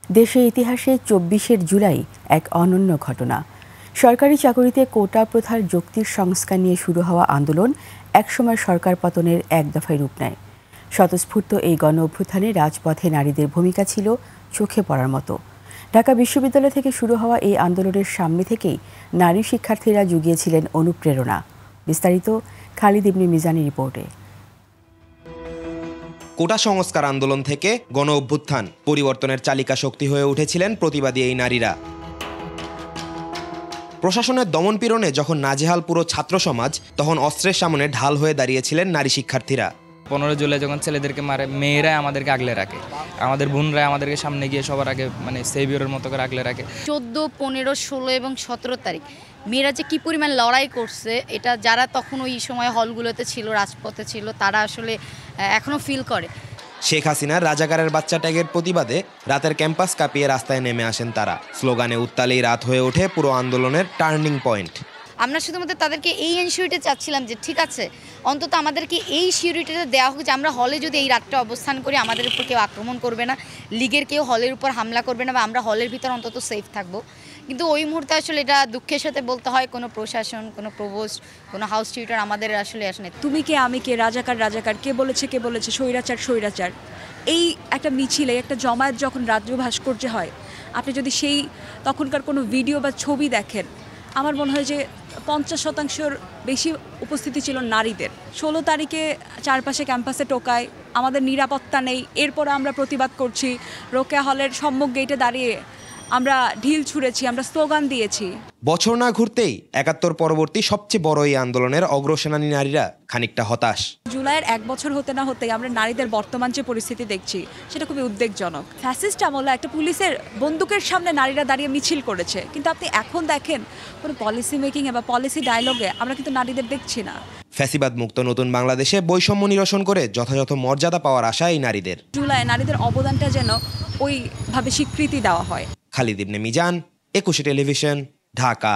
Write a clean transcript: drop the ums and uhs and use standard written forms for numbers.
দেশের ইতিহাসে ২৪শে জুলাই এক অনন্য ঘটনা। সরকারি চাকরিতে কোটা প্রথার যৌক্তিক সংস্কার নিয়ে শুরু হওয়া আন্দোলন একসময় সরকার পতনের এক দফায় রূপ নেয়। স্বতঃস্ফূর্ত এই গণ অভ্যুত্থানে রাজপথে নারীদের ভূমিকা ছিল চোখে পড়ার মতো। ঢাকা বিশ্ববিদ্যালয় থেকে শুরু হওয়া এই আন্দোলনের সামনে থেকেই নারী শিক্ষার্থীরা জুগিয়েছিলেন অনুপ্রেরণা। বিস্তারিত খালিদ ইবনে মিজানের রিপোর্টে। কোটা সংস্কার আন্দোলন থেকে গণ অভ্যুত্থান পরিবর্তনের চালিকা শক্তি হয়ে উঠেছিলেন প্রতিবাদী এই নারীরা। প্রশাসনের দমনপীড়নে যখন নাজেহাল পুরো ছাত্র সমাজ, তখন অস্ত্রের সামনে ঢাল হয়ে দাঁড়িয়েছিলেন নারী শিক্ষার্থীরা। 15 জুলাই যখন ছেলেদেরকে মারে, মেয়েরাই আমাদেরকে আগলে রাখে, আমাদের বোনরাই আমাদেরকে সামনে গিয়ে সবার আগে সেভিয়রের মতো করে আগলে রাখে। 14, 15, 16 এবং 17 তারিখ মেয়েরা যে কী পরিমাণ লড়াই করছে, এটা যারা তখন ওই সময় হলগুলোতে ছিল, রাজপথে ছিল, তারা আসলে এখনও ফিল করে। শেখ হাসিনার রাজাকারের বাচ্চা ট্যাগের প্রতিবাদে রাতের ক্যাম্পাস কাঁপিয়ে রাস্তায় নেমে আসেন তারা। স্লোগানে উত্তালেই রাত হয়ে ওঠে পুরো আন্দোলনের টার্নিং পয়েন্ট। আমরা শুধুমাত্র তাদেরকে এই এনশিওরিটি চাচ্ছিলাম যে ঠিক আছে, অন্তত আমাদেরকে এই সিউরিটিটা দেওয়া হোক যে আমরা হলে যদি এই রাতটা অবস্থান করি, আমাদের উপর কেউ আক্রমণ করবে না, লিগের কেউ হলের উপর হামলা করবে না, বা আমরা হলের ভিতর অন্তত সেফ থাকবো। কিন্তু ওই মুহূর্তে আসলে এটা দুঃখের সাথে বলতে হয়, কোনো প্রশাসন, কোনো প্রভোস্ট, কোনো হাউস টিউটর আমাদের আসলে আসলে তুমি কে, আমি কে, রাজাকার রাজাকার, কে বলেছে স্বৈরাচার স্বৈরাচার, এই একটা মিছিলে, একটা জমায়েত যখন রাজ্য ভাস্কর্যে হয়, আপনি যদি সেই তখনকার কোনো ভিডিও বা ছবি দেখেন, আমার মনে হয় যে 50% বেশি উপস্থিতি ছিল নারীদের। 16 তারিখে চারপাশে ক্যাম্পাসে টোকায়, আমাদের নিরাপত্তা নেই, এরপর আমরা প্রতিবাদ করছি। রোকেয়া হলের সম্মুখ গেটে দাঁড়িয়ে আমরা ঢিল ছুঁড়েছি, আমরা স্লোগান দিয়েছি। বছর না ঘুরতেই ৭১ পরবর্তী সবচেয়ে বড় এই আন্দোলনের অগ্রসেনানী নারীরা খানিকটা হতাশ। জুলাইয়ের 1 বছর হতে না হতেই আমরা নারীদের বর্তমান যে পরিস্থিতি দেখছি, সেটা খুবই উদ্বেগজনক। ফ্যাসিস্ট আমলে একটা পুলিশের বন্দুকের সামনে নারীরা দাঁড়িয়ে মিছিল করেছে, কিন্তু আপনি এখন দেখেন কোনো পলিসি মেকিং বা পলিসি ডায়লগে আমরা কিন্তু নারীদের দেখছি না। ফ্যাসিবাদ মুক্ত নতুন বাংলাদেশে বৈষম্য নিরসন করে যথাযথ মর্যাদা পাওয়ার আশা এই নারীদের। জুলাইয়ে নারীদের অবদানটা যেন ওইভাবে স্বীকৃতি দেওয়া হয়। খালিদ ইবনে মিজান, 21 টেলিভিশন, ঢাকা।